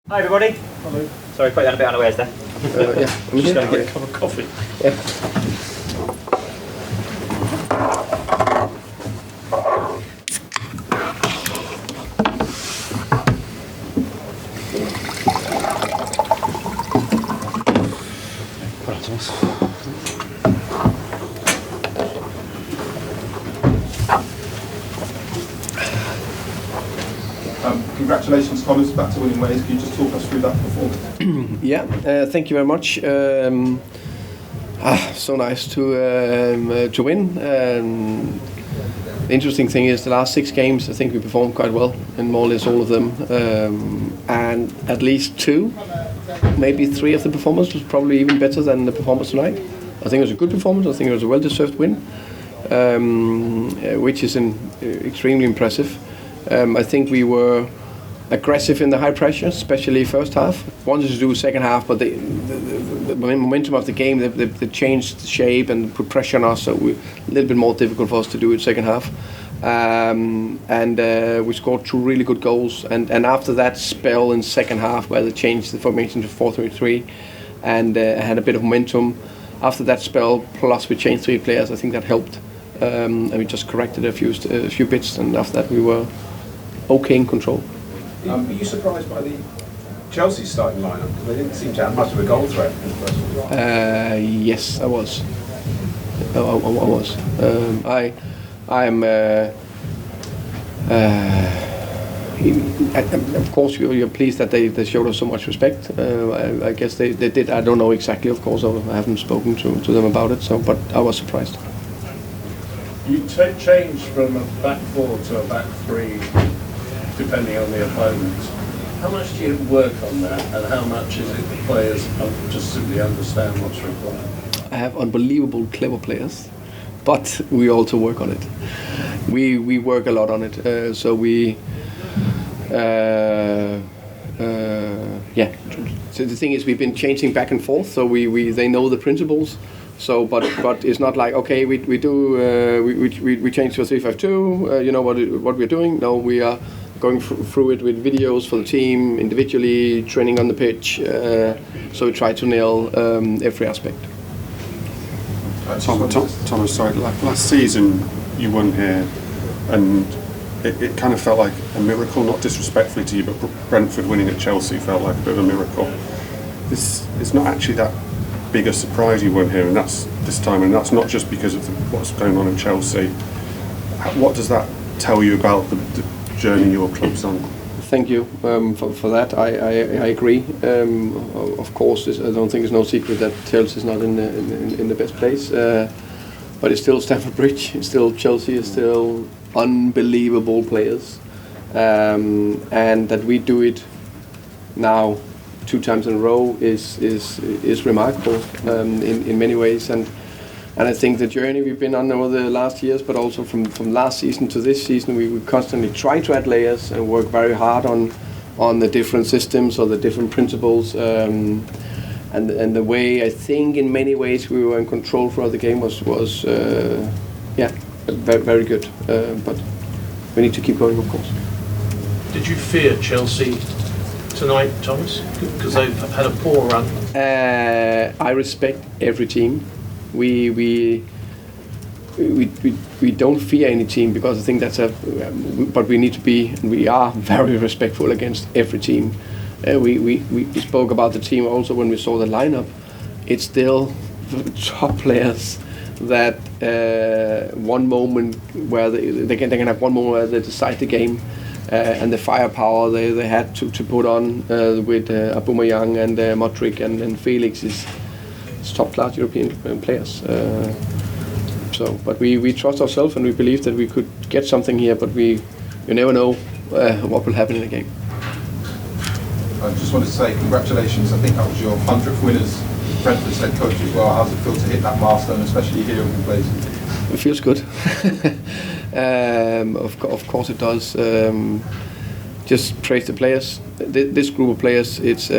Hi everybody. Hello. Sorry, put you on a bit unawares there. Yeah, I'm just going to get a cup of coffee. Yeah. Congratulations, Thomas, back to winning ways. Can you just talk us through that performance? Yeah, thank you very much. So nice to win. The interesting thing is the last 6 games, I think we performed quite well in more or less all of them, and at least 2, maybe 3 of the performance was probably even better than the performance tonight. I think it was a good performance. I think it was a well-deserved win, which is extremely impressive. I think we were aggressive in the high pressure, especially first half. Wanted to do second half, but the momentum of the game, they changed the shape and put pressure on us, so a little bit more difficult for us to do it second half. We scored 2 really good goals, and after that spell in second half where they changed the formation to 4-3-3 and had a bit of momentum, after that spell, plus we changed 3 players, I think that helped. And we just corrected a few bits, and after that we were okay in control. Were you surprised by the Chelsea starting lineup? Because they didn't seem to have much of a goal threat in the first one. Yes, I was. I was. Of course, you're pleased that they showed us so much respect. I guess they did. I don't know exactly, of course. I haven't spoken to them about it. So, but I was surprised. You changed from a back 4 to a back 3, depending on the opponent. How much do you work on that, and how much is it the players just simply understand what's required? I have unbelievable clever players, but we also work on it. We work a lot on it. So the thing is, we've been changing back and forth. So they know the principles. So, but it's not like, okay, we change to a 3-5-2. You know what we're doing? No, we are going through it with videos for the team, individually, training on the pitch. So we try to nail every aspect. Thomas, sorry, last season you won here, and it kind of felt like a miracle, not disrespectfully to you, but Brentford winning at Chelsea felt like a bit of a miracle. This is not actually that big a surprise you won here, and that's this time, and that's not just because of what's going on in Chelsea. What does that tell you about the journey your club's on? Thank you for that. I agree. Of course, I don't think it's no secret that Chelsea is not in the best place, but it's still Stamford Bridge. It's still Chelsea. It's still unbelievable players, and that we do it now 2 times in a row is remarkable in many ways, and I think the journey we've been on over the last years, but also from last season to this season, we constantly try to add layers and work very hard on the different systems or the different principles, and the way I think in many ways we were in control throughout the game was very, very good, but we need to keep going, of course. Did you fear Chelsea tonight, Thomas? Because they've had a poor run. I respect every team. We don't fear any team, because I think that's but we need to be, and we are very respectful against every team. We spoke about the team also when we saw the lineup. It's still top players that one moment where they can have one moment where they decide the game. And the firepower they had to put on with Aubameyang and Modric and Felix is top-class European players. But we trust ourselves, and we believe that we could get something here, but you never know what will happen in a game. I just wanted to say congratulations. I think that was your 100th win as Brentford's head coach as well. How's it feel to hit that milestone, especially here in place? It feels good. Of course it does. Just praise the players. This group of players, it's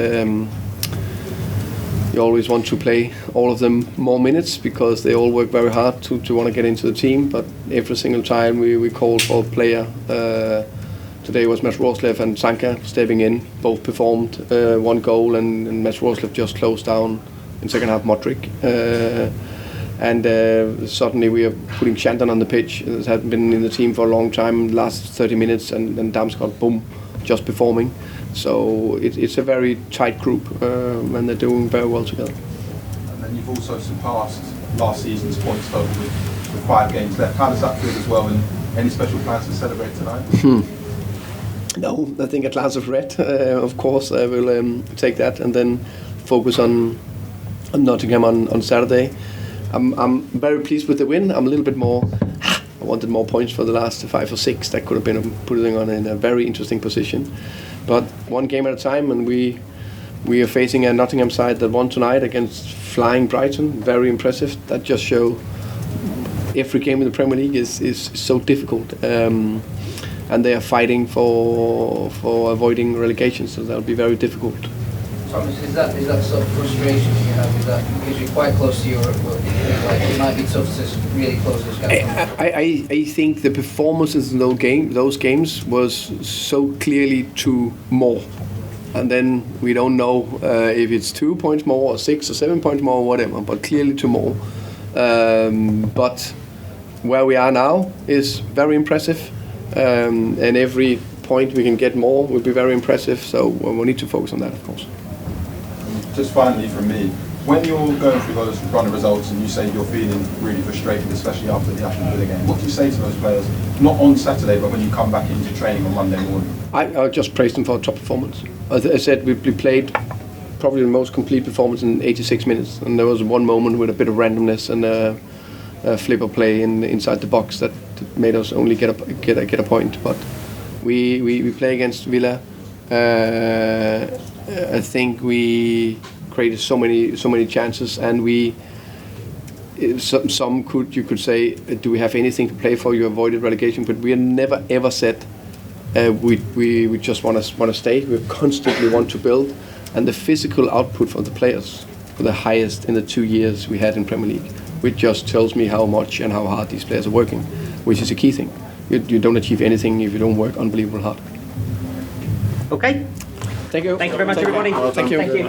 you always want to play all of them more minutes, because they all work very hard to want to get into the team. But every single time we call for a player Today was Mads Rorslev and Sanka stepping in. Both performed, one goal, and Mads Rorslev just closed down in second half Modric. And suddenly we are putting Shandon on the pitch. He hasn't been in the team for a long time, last 30 minutes, and Damsgaard, boom, just performing. So it's a very tight group, and they're doing very well together. And then you've also surpassed last season's points total with 5 games left. How does that feel as well, and any special plans to celebrate tonight? No, I think a glass of red, of course, I will take that and then focus on Nottingham on Saturday. I'm very pleased with the win. I'm a little bit more. I wanted more points for the last 5 or 6. That could have been putting on in a very interesting position. But one game at a time, and we are facing a Nottingham side that won tonight against flying Brighton. Very impressive. That just show every game in the Premier League is so difficult. And they are fighting for avoiding relegation, so that'll be very difficult. Thomas, is that sort of frustration you have with that? Because you're quite close to Europe, but it might be tough to really close this gap. I think the performances in those games was so clearly to more. And then we don't know if it's 2 points more or 6 or 7 points more or whatever, but clearly to more. But where we are now is very impressive. And every point we can get more will be very impressive, so we need to focus on that, of course. Just finally from me, when you're going through those run of results and you say you're feeling really frustrated, especially after the Aston Villa game, what do you say to those players, not on Saturday, but when you come back into training on Monday morning? I just praised them for a top performance. I said we played probably the most complete performance in 86 minutes, and there was one moment with a bit of randomness and a flipper play inside the box that made us only get a point. But we play against Villa. I think we created so many chances, and you could say, do we have anything to play for? You avoided relegation, but we never ever said we just want to stay. We constantly want to build, and the physical output from the players were the highest in the 2 years we had in Premier League, which just tells me how much and how hard these players are working, which is a key thing. You don't achieve anything if you don't work unbelievable hard. Okay. Thank you. Thank you very much, everybody. Thank you. Thank you.